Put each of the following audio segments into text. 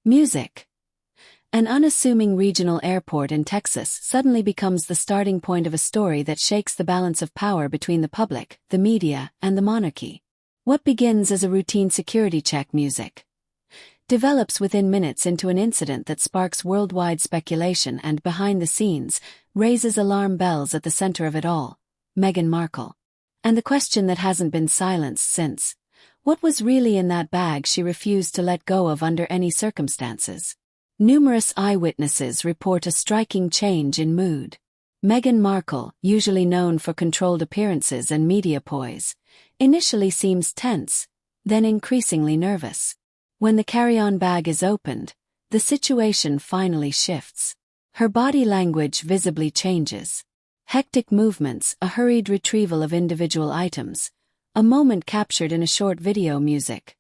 Music. An unassuming regional airport in Texas suddenly becomes the starting point of a story that shakes the balance of power between the public, the media, and the monarchy. What begins as a routine security check music develops within minutes into an incident that sparks worldwide speculation and, behind the scenes, raises alarm bells at the center of it all: Meghan Markle. And the question that hasn't been silenced since: what was really in that bag she refused to let go of under any circumstances? Numerous eyewitnesses report a striking change in mood. Meghan Markle, usually known for controlled appearances and media poise, initially seems tense, then increasingly nervous. When the carry-on bag is opened, the situation finally shifts. Her body language visibly changes. Hectic movements, a hurried retrieval of individual items, a moment captured in a short video music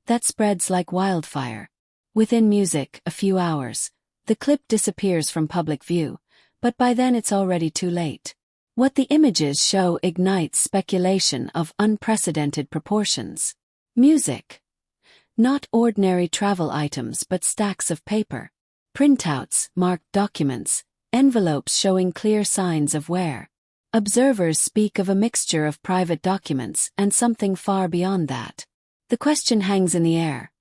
that spreads like wildfire. Within music, a few hours, the clip disappears from public view, but by then it's already too late. What the images show ignites speculation of unprecedented proportions. Music. Not ordinary travel items but stacks of paper. Printouts, marked documents, envelopes showing clear signs of wear. Observers speak of a mixture of private documents and something far beyond that. The question hangs in the air.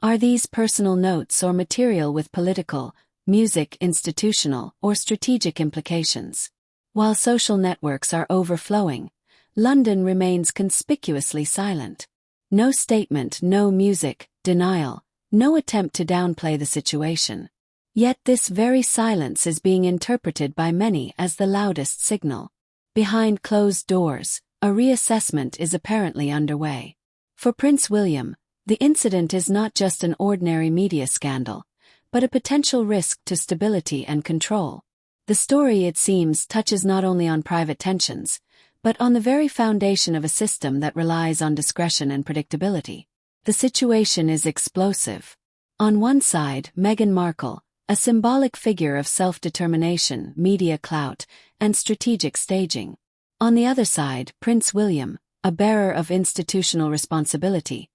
Are these personal notes or material with political, music institutional, or strategic implications? While social networks are overflowing, London remains conspicuously silent. No statement, no music, denial, no attempt to downplay the situation. Yet this very silence is being interpreted by many as the loudest signal. Behind closed doors, a reassessment is apparently underway. For Prince William, the incident is not just an ordinary media scandal, but a potential risk to stability and control. The story, it seems, touches not only on private tensions, but on the very foundation of a system that relies on discretion and predictability. The situation is explosive. On one side, Meghan Markle, a symbolic figure of self-determination, media clout, and strategic staging. On the other side, Prince William, a bearer of institutional responsibility,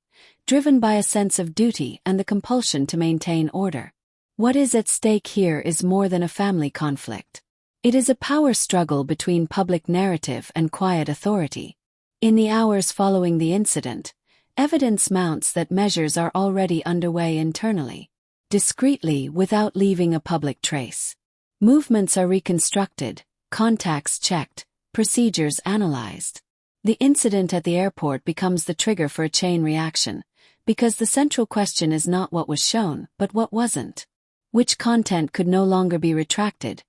driven by a sense of duty and the compulsion to maintain order. What is at stake here is more than a family conflict. It is a power struggle between public narrative and quiet authority. In the hours following the incident, evidence mounts that measures are already underway internally, discreetly, without leaving a public trace. Movements are reconstructed, contacts checked, procedures analyzed. The incident at the airport becomes the trigger for a chain reaction, because the central question is not what was shown, but what wasn't. Which content could no longer be retracted,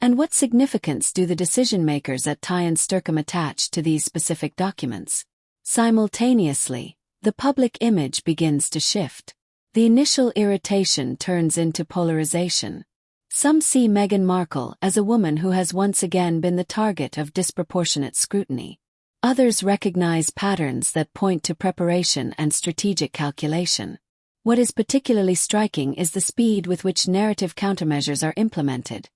and what significance do the decision-makers at Tyan Sturcombe attach to these specific documents? Simultaneously, the public image begins to shift. The initial irritation turns into polarization. Some see Meghan Markle as a woman who has once again been the target of disproportionate scrutiny. Others recognize patterns that point to preparation and strategic calculation. What is particularly striking is the speed with which narrative countermeasures are implemented.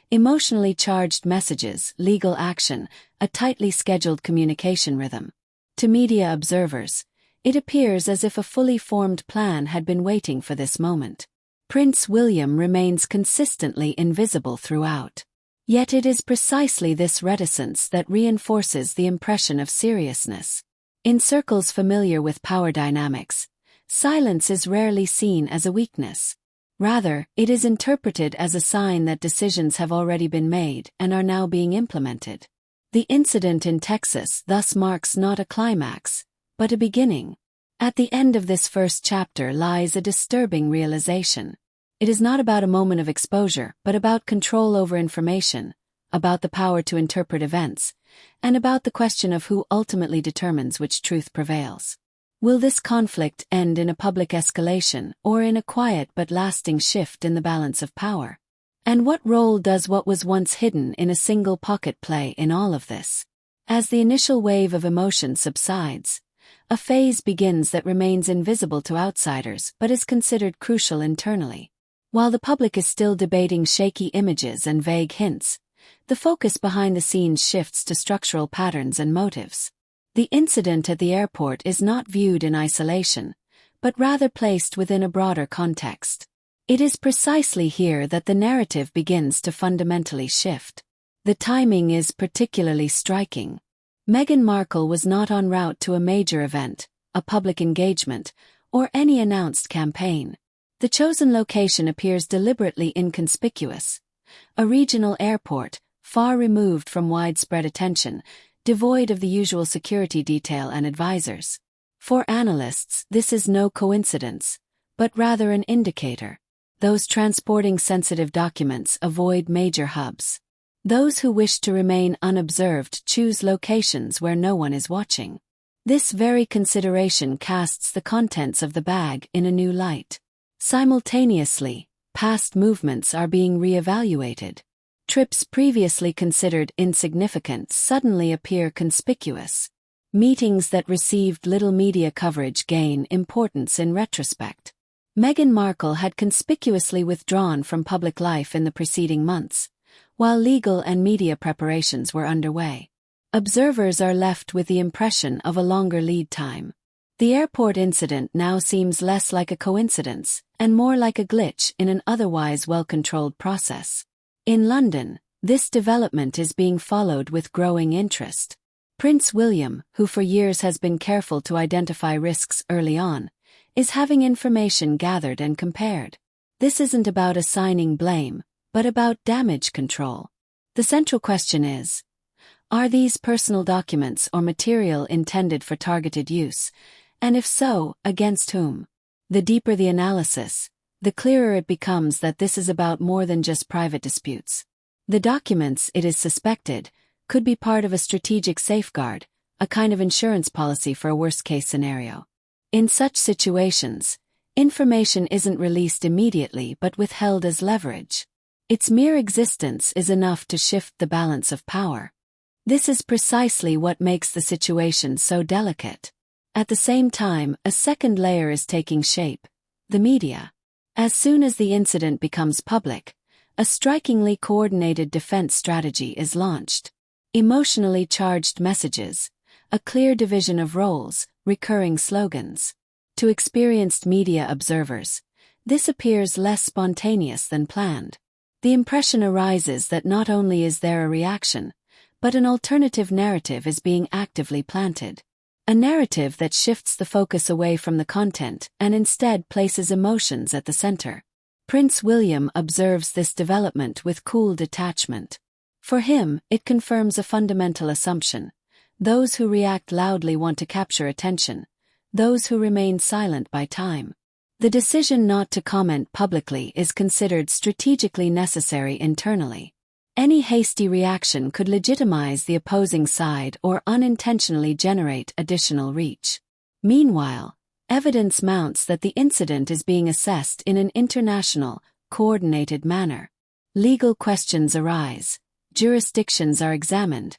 Emotionally charged messages, legal action, a tightly scheduled communication rhythm. To media observers, it appears as if a fully formed plan had been waiting for this moment. Prince William remains consistently invisible throughout. Yet it is precisely this reticence that reinforces the impression of seriousness. In circles familiar with power dynamics, silence is rarely seen as a weakness. Rather, it is interpreted as a sign that decisions have already been made and are now being implemented. The incident in Texas thus marks not a climax, but a beginning. At the end of this first chapter lies a disturbing realization. It is not about a moment of exposure, but about control over information, about the power to interpret events, and about the question of who ultimately determines which truth prevails. Will this conflict end in a public escalation or in a quiet but lasting shift in the balance of power? And what role does what was once hidden in a single pocket play in all of this? As the initial wave of emotion subsides, a phase begins that remains invisible to outsiders but is considered crucial internally. While the public is still debating shaky images and vague hints, the focus behind the scenes shifts to structural patterns and motives. The incident at the airport is not viewed in isolation, but rather placed within a broader context. It is precisely here that the narrative begins to fundamentally shift. The timing is particularly striking. Meghan Markle was not en route to a major event, a public engagement, or any announced campaign. The chosen location appears deliberately inconspicuous. A regional airport, far removed from widespread attention, devoid of the usual security detail and advisors. For analysts, this is no coincidence, but rather an indicator. Those transporting sensitive documents avoid major hubs. Those who wish to remain unobserved choose locations where no one is watching. This very consideration casts the contents of the bag in a new light. Simultaneously, past movements are being re-evaluated. Trips previously considered insignificant suddenly appear conspicuous. Meetings that received little media coverage gain importance in retrospect. Meghan Markle had conspicuously withdrawn from public life in the preceding months, while legal and media preparations were underway. Observers are left with the impression of a longer lead time. The airport incident now seems less like a coincidence, and more like a glitch in an otherwise well-controlled process. In London, this development is being followed with growing interest. Prince William, who for years has been careful to identify risks early on, is having information gathered and compared. This isn't about assigning blame, but about damage control. The central question is, are these personal documents or material intended for targeted use, and if so, against whom? The deeper the analysis, the clearer it becomes that this is about more than just private disputes. The documents, it is suspected, could be part of a strategic safeguard, a kind of insurance policy for a worst-case scenario. In such situations, information isn't released immediately but withheld as leverage. Its mere existence is enough to shift the balance of power. This is precisely what makes the situation so delicate. At the same time, a second layer is taking shape: the media. As soon as the incident becomes public, a strikingly coordinated defense strategy is launched. Emotionally charged messages, a clear division of roles, recurring slogans. To experienced media observers, this appears less spontaneous than planned. The impression arises that not only is there a reaction, but an alternative narrative is being actively planted. A narrative that shifts the focus away from the content and instead places emotions at the center. Prince William observes this development with cool detachment. For him, it confirms a fundamental assumption: those who react loudly want to capture attention, those who remain silent buy time. The decision not to comment publicly is considered strategically necessary internally. Any hasty reaction could legitimize the opposing side or unintentionally generate additional reach. Meanwhile, evidence mounts that the incident is being assessed in an international, coordinated manner. Legal questions arise, jurisdictions are examined,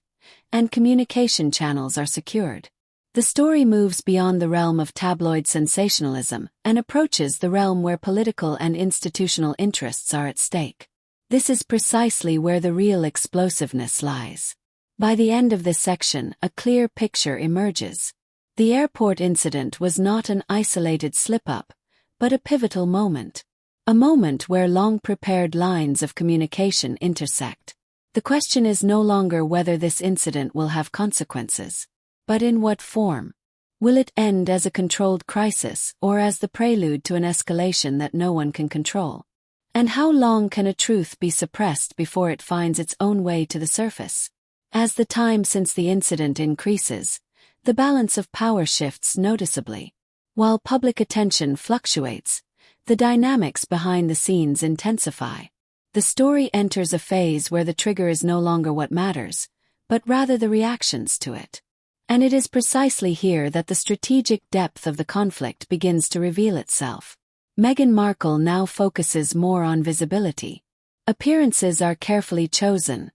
and communication channels are secured. The story moves beyond the realm of tabloid sensationalism and approaches the realm where political and institutional interests are at stake. This is precisely where the real explosiveness lies. By the end of this section, a clear picture emerges. The airport incident was not an isolated slip-up, but a pivotal moment. A moment where long-prepared lines of communication intersect. The question is no longer whether this incident will have consequences, but in what form. Will it end as a controlled crisis or as the prelude to an escalation that no one can control? And how long can a truth be suppressed before it finds its own way to the surface? As the time since the incident increases, the balance of power shifts noticeably. While public attention fluctuates, the dynamics behind the scenes intensify. The story enters a phase where the trigger is no longer what matters, but rather the reactions to it. And it is precisely here that the strategic depth of the conflict begins to reveal itself. Meghan Markle now focuses more on visibility. Appearances are carefully chosen,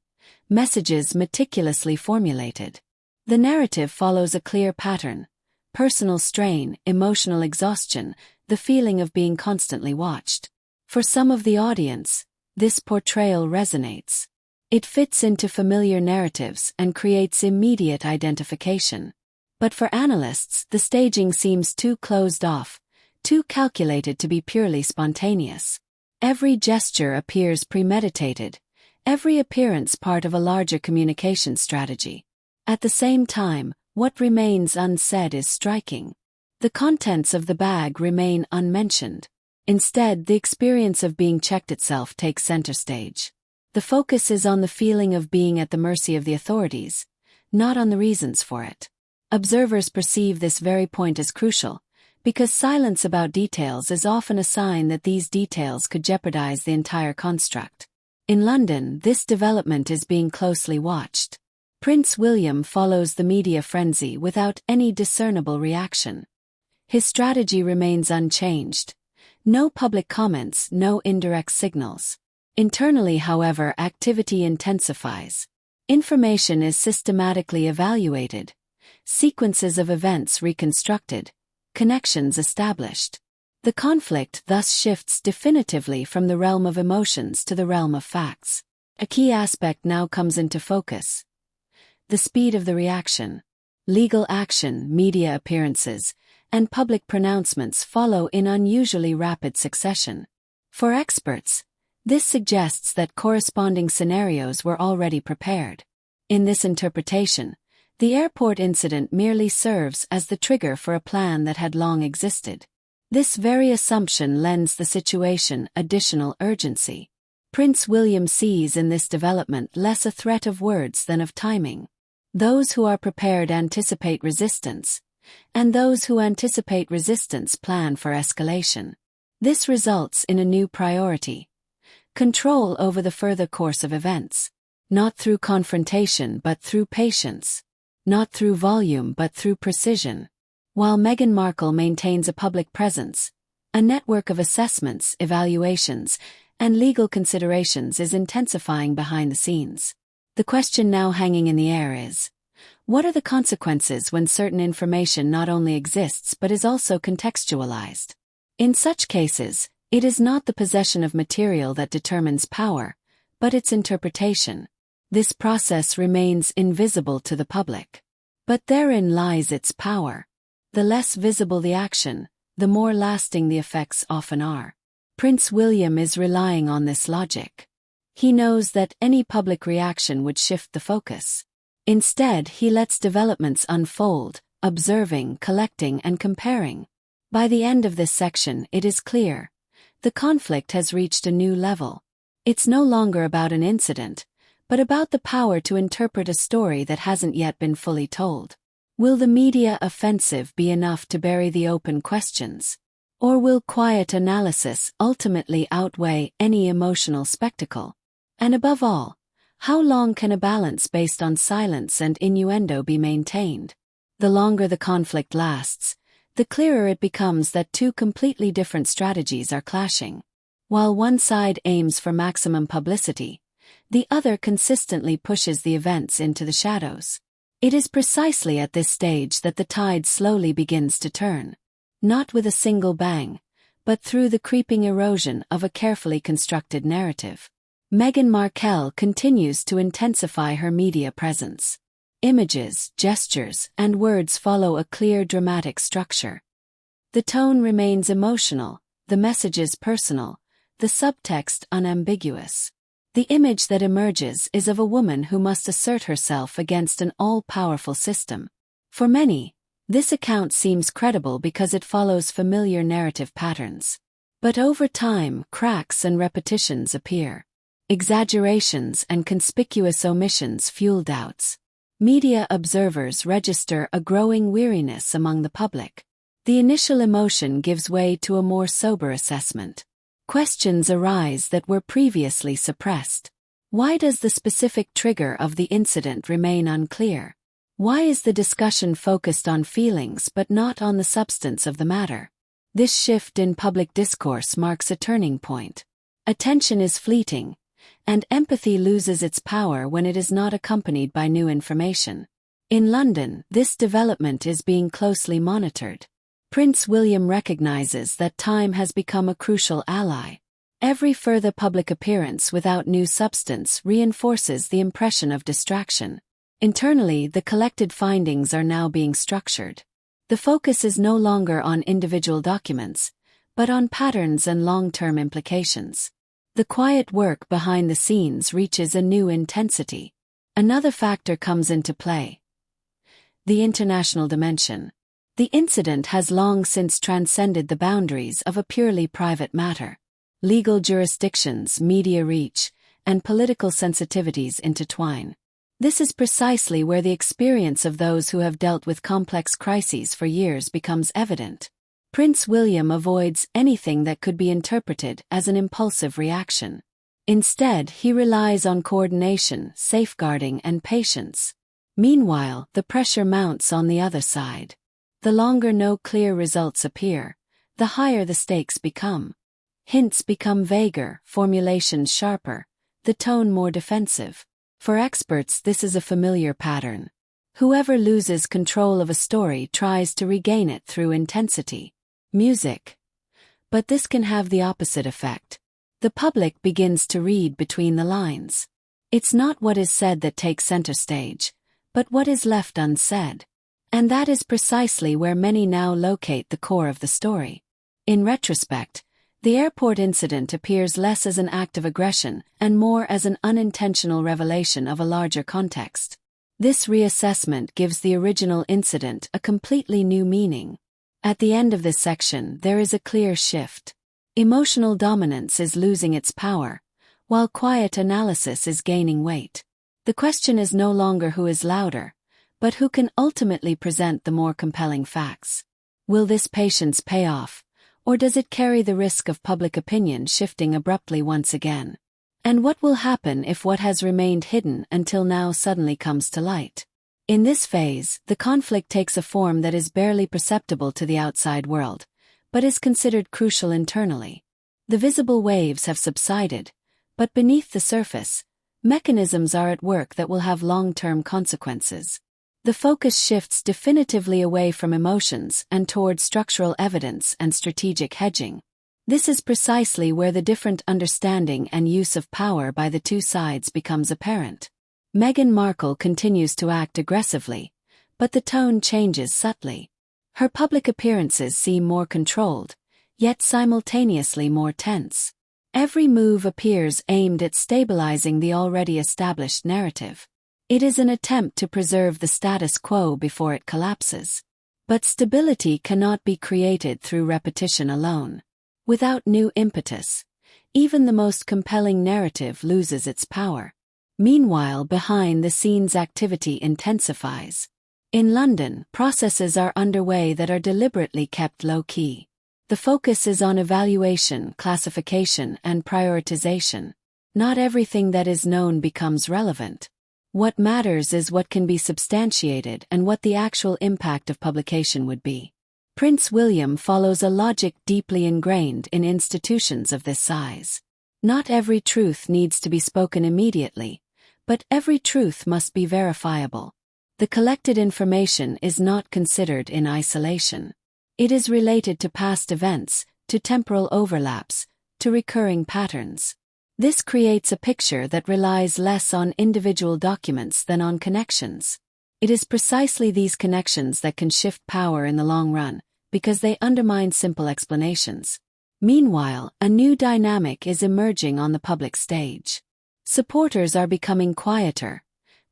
messages meticulously formulated. The narrative follows a clear pattern: personal strain, emotional exhaustion, the feeling of being constantly watched. For some of the audience, this portrayal resonates. It fits into familiar narratives and creates immediate identification. But for analysts, the staging seems too closed off, too calculated to be purely spontaneous. Every gesture appears premeditated, every appearance part of a larger communication strategy. At the same time, what remains unsaid is striking. The contents of the bag remain unmentioned. Instead, the experience of being checked itself takes center stage. The focus is on the feeling of being at the mercy of the authorities, not on the reasons for it. Observers perceive this very point as crucial, because silence about details is often a sign that these details could jeopardize the entire construct. In London, this development is being closely watched. Prince William follows the media frenzy without any discernible reaction. His strategy remains unchanged. No public comments, no indirect signals. Internally, however, activity intensifies. Information is systematically evaluated, sequences of events reconstructed, connections established. The conflict thus shifts definitively from the realm of emotions to the realm of facts. A key aspect now comes into focus: the speed of the reaction. Legal action, media appearances, and public pronouncements follow in unusually rapid succession. For experts, this suggests that corresponding scenarios were already prepared. In this interpretation, the airport incident merely serves as the trigger for a plan that had long existed. This very assumption lends the situation additional urgency. Prince William sees in this development less a threat of words than of timing. Those who are prepared anticipate resistance, and those who anticipate resistance plan for escalation. This results in a new priority: control over the further course of events. Not through confrontation but through patience. Not through volume but through precision. While Meghan Markle maintains a public presence, a network of assessments, evaluations, and legal considerations is intensifying behind the scenes. The question now hanging in the air is: what are the consequences when certain information not only exists but is also contextualized? In such cases, it is not the possession of material that determines power, but its interpretation. This process remains invisible to the public. But therein lies its power. The less visible the action, the more lasting the effects often are. Prince William is relying on this logic. He knows that any public reaction would shift the focus. Instead, he lets developments unfold, observing, collecting, and comparing. By the end of this section, it is clear: the conflict has reached a new level. It's no longer about an incident, but about the power to interpret a story that hasn't yet been fully told. Will the media offensive be enough to bury the open questions? Or will quiet analysis ultimately outweigh any emotional spectacle? And above all, how long can a balance based on silence and innuendo be maintained? The longer the conflict lasts, the clearer it becomes that two completely different strategies are clashing. While one side aims for maximum publicity, the other consistently pushes the events into the shadows. It is precisely at this stage that the tide slowly begins to turn. Not with a single bang, but through the creeping erosion of a carefully constructed narrative. Meghan Markle continues to intensify her media presence. Images, gestures, and words follow a clear dramatic structure. The tone remains emotional, the messages personal, the subtext unambiguous. The image that emerges is of a woman who must assert herself against an all-powerful system. For many, this account seems credible because it follows familiar narrative patterns. But over time, cracks and repetitions appear. Exaggerations and conspicuous omissions fuel doubts. Media observers register a growing weariness among the public. The initial emotion gives way to a more sober assessment. Questions arise that were previously suppressed. Why does the specific trigger of the incident remain unclear? Why is the discussion focused on feelings but not on the substance of the matter? This shift in public discourse marks a turning point. Attention is fleeting, and empathy loses its power when it is not accompanied by new information. In London, this development is being closely monitored. Prince William recognizes that time has become a crucial ally. Every further public appearance without new substance reinforces the impression of distraction. Internally, the collected findings are now being structured. The focus is no longer on individual documents, but on patterns and long-term implications. The quiet work behind the scenes reaches a new intensity. Another factor comes into play: the international dimension. The incident has long since transcended the boundaries of a purely private matter. Legal jurisdictions, media reach, and political sensitivities intertwine. This is precisely where the experience of those who have dealt with complex crises for years becomes evident. Prince William avoids anything that could be interpreted as an impulsive reaction. Instead, he relies on coordination, safeguarding, and patience. Meanwhile, the pressure mounts on the other side. The longer no clear results appear, the higher the stakes become. Hints become vaguer, formulations sharper, the tone more defensive. For experts, this is a familiar pattern. Whoever loses control of a story tries to regain it through intensity. Music. But this can have the opposite effect. The public begins to read between the lines. It's not what is said that takes center stage, but what is left unsaid. And that is precisely where many now locate the core of the story. In retrospect, the airport incident appears less as an act of aggression and more as an unintentional revelation of a larger context. This reassessment gives the original incident a completely new meaning. At the end of this section, there is a clear shift. Emotional dominance is losing its power, while quiet analysis is gaining weight. The question is no longer who is louder, but who can ultimately present the more compelling facts. Will this patience pay off, or does it carry the risk of public opinion shifting abruptly once again? And what will happen if what has remained hidden until now suddenly comes to light? In this phase, the conflict takes a form that is barely perceptible to the outside world, but is considered crucial internally. The visible waves have subsided, but beneath the surface, mechanisms are at work that will have long-term consequences. The focus shifts definitively away from emotions and toward structural evidence and strategic hedging. This is precisely where the different understanding and use of power by the two sides becomes apparent. Meghan Markle continues to act aggressively, but the tone changes subtly. Her public appearances seem more controlled, yet simultaneously more tense. Every move appears aimed at stabilizing the already established narrative. It is an attempt to preserve the status quo before it collapses. But stability cannot be created through repetition alone. Without new impetus, even the most compelling narrative loses its power. Meanwhile, behind the scenes activity intensifies. In London, processes are underway that are deliberately kept low-key. The focus is on evaluation, classification, and prioritization. Not everything that is known becomes relevant. What matters is what can be substantiated and what the actual impact of publication would be. Prince William follows a logic deeply ingrained in institutions of this size. Not every truth needs to be spoken immediately, but every truth must be verifiable. The collected information is not considered in isolation. It is related to past events, to temporal overlaps, to recurring patterns. This creates a picture that relies less on individual documents than on connections. It is precisely these connections that can shift power in the long run, because they undermine simple explanations. Meanwhile, a new dynamic is emerging on the public stage. Supporters are becoming quieter,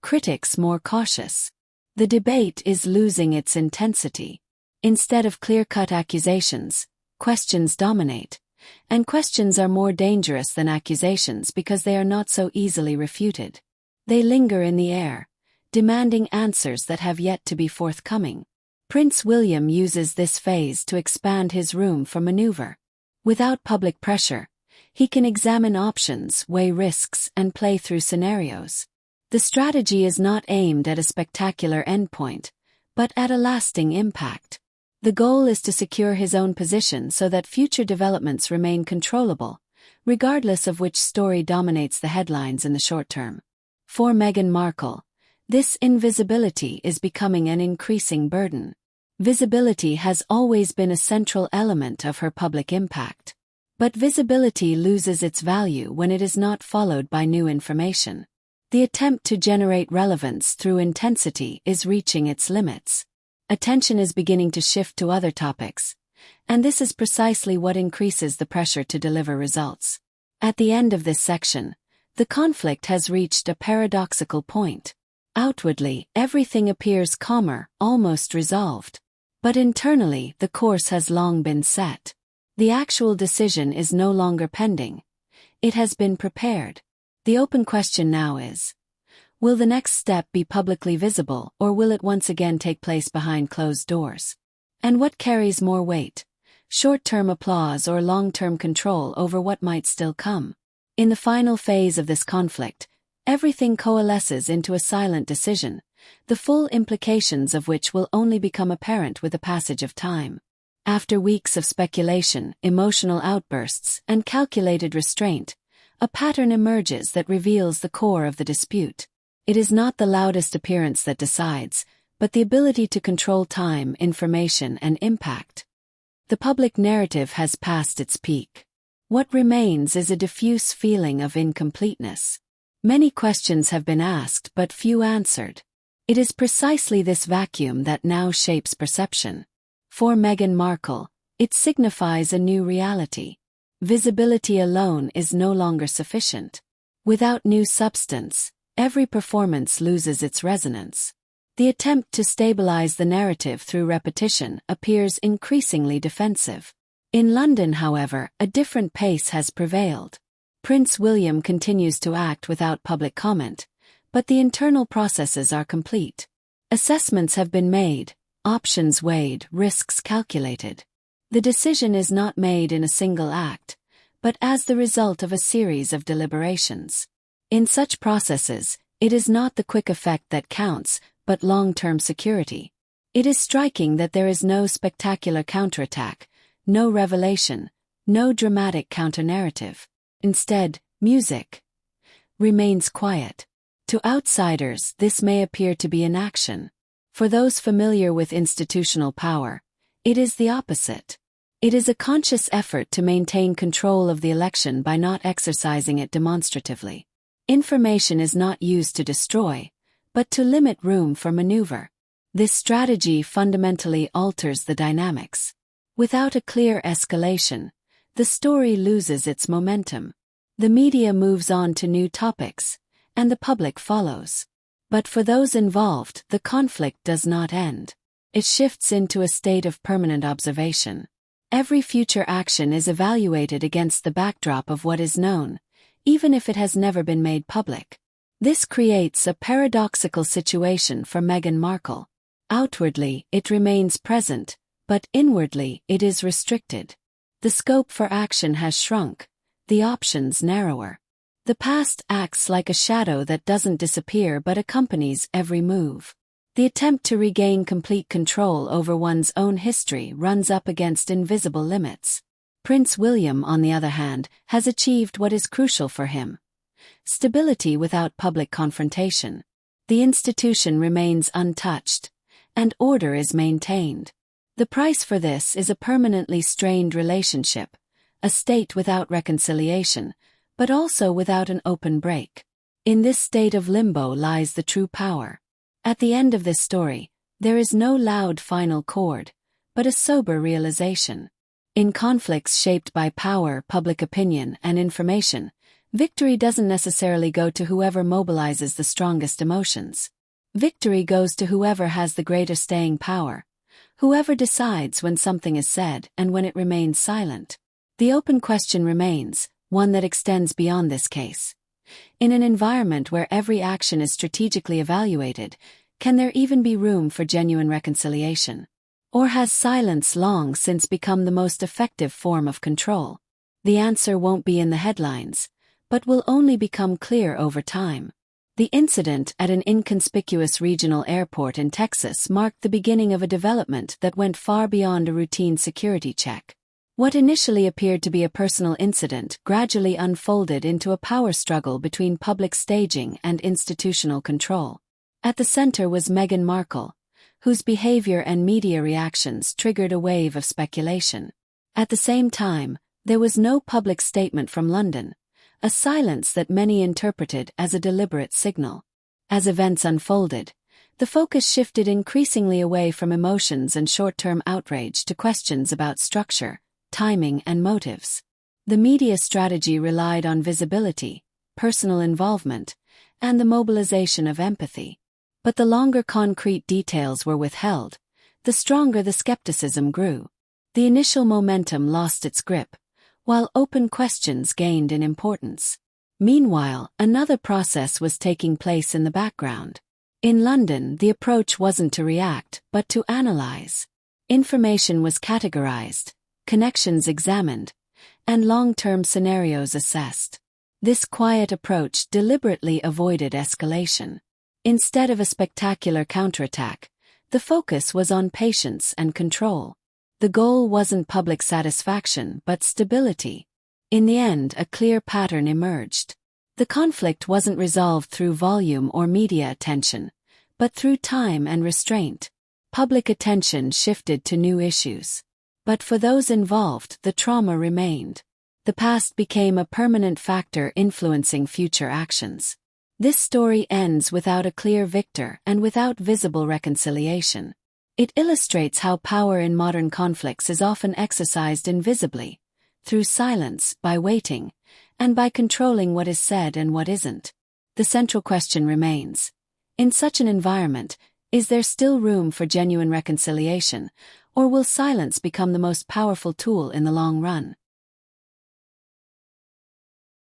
critics more cautious. The debate is losing its intensity. Instead of clear-cut accusations, questions dominate. And questions are more dangerous than accusations because they are not so easily refuted. They linger in the air, demanding answers that have yet to be forthcoming. Prince William uses this phase to expand his room for maneuver. Without public pressure, he can examine options, weigh risks, and play through scenarios. The strategy is not aimed at a spectacular endpoint, but at a lasting impact. The goal is to secure his own position so that future developments remain controllable, regardless of which story dominates the headlines in the short term. For Meghan Markle, this invisibility is becoming an increasing burden. Visibility has always been a central element of her public impact. But visibility loses its value when it is not followed by new information. The attempt to generate relevance through intensity is reaching its limits. Attention is beginning to shift to other topics, and this is precisely what increases the pressure to deliver results. At the end of this section, the conflict has reached a paradoxical point. Outwardly, everything appears calmer, almost resolved. But internally, the course has long been set. The actual decision is no longer pending. It has been prepared. The open question now is, will the next step be publicly visible, or will it once again take place behind closed doors? And what carries more weight? Short-term applause or long-term control over what might still come? In the final phase of this conflict, everything coalesces into a silent decision, the full implications of which will only become apparent with the passage of time. After weeks of speculation, emotional outbursts, and calculated restraint, a pattern emerges that reveals the core of the dispute. It is not the loudest appearance that decides, but the ability to control time, information, and impact. The public narrative has passed its peak. What remains is a diffuse feeling of incompleteness. Many questions have been asked but few answered. It is precisely this vacuum that now shapes perception. For Meghan Markle, it signifies a new reality. Visibility alone is no longer sufficient. Without new substance, every performance loses its resonance. The attempt to stabilize the narrative through repetition appears increasingly defensive. In London, however, a different pace has prevailed. Prince William continues to act without public comment, but the internal processes are complete. Assessments have been made, options weighed, risks calculated. The decision is not made in a single act, but as the result of a series of deliberations. In such processes, it is not the quick effect that counts, but long-term security. It is striking that there is no spectacular counterattack, no revelation, no dramatic counter-narrative. Instead, music remains quiet. To outsiders, this may appear to be inaction. For those familiar with institutional power, it is the opposite. It is a conscious effort to maintain control of the election by not exercising it demonstratively. Information is not used to destroy, but to limit room for maneuver. This strategy fundamentally alters the dynamics. Without a clear escalation, the story loses its momentum. The media moves on to new topics, and the public follows. But for those involved, the conflict does not end. It shifts into a state of permanent observation. Every future action is evaluated against the backdrop of what is known, even if it has never been made public. This creates a paradoxical situation for Meghan Markle. Outwardly, it remains present, but inwardly, it is restricted. The scope for action has shrunk, the options narrower. The past acts like a shadow that doesn't disappear but accompanies every move. The attempt to regain complete control over one's own history runs up against invisible limits. Prince William, on the other hand, has achieved what is crucial for him: stability without public confrontation. The institution remains untouched, and order is maintained. The price for this is a permanently strained relationship, a state without reconciliation, but also without an open break. In this state of limbo lies the true power. At the end of this story, there is no loud final chord, but a sober realization. In conflicts shaped by power, public opinion, and information, victory doesn't necessarily go to whoever mobilizes the strongest emotions. Victory goes to whoever has the greater staying power, whoever decides when something is said and when it remains silent. The open question remains, one that extends beyond this case. In an environment where every action is strategically evaluated, can there even be room for genuine reconciliation? Or has silence long since become the most effective form of control? The answer won't be in the headlines, but will only become clear over time. The incident at an inconspicuous regional airport in Texas marked the beginning of a development that went far beyond a routine security check. What initially appeared to be a personal incident gradually unfolded into a power struggle between public staging and institutional control. At the center was Meghan Markle, whose behavior and media reactions triggered a wave of speculation. At the same time, there was no public statement from London, a silence that many interpreted as a deliberate signal. As events unfolded, The focus shifted increasingly away from emotions and short-term outrage to questions about structure, timing, and motives. The media strategy relied on visibility, personal involvement, and the mobilization of empathy. But the longer concrete details were withheld, the stronger the skepticism grew. The initial momentum lost its grip, while open questions gained in importance. Meanwhile, another process was taking place in the background. In London, the approach wasn't to react, but to analyze. Information was categorized, connections examined, and long-term scenarios assessed. This quiet approach deliberately avoided escalation. Instead of a spectacular counterattack, the focus was on patience and control. The goal wasn't public satisfaction but stability. In the end, a clear pattern emerged. The conflict wasn't resolved through volume or media attention, but through time and restraint. Public attention shifted to new issues. But for those involved, the trauma remained. The past became a permanent factor influencing future actions. This story ends without a clear victor and without visible reconciliation. It illustrates how power in modern conflicts is often exercised invisibly, through silence, by waiting, and by controlling what is said and what isn't. The central question remains: in such an environment, is there still room for genuine reconciliation, or will silence become the most powerful tool in the long run?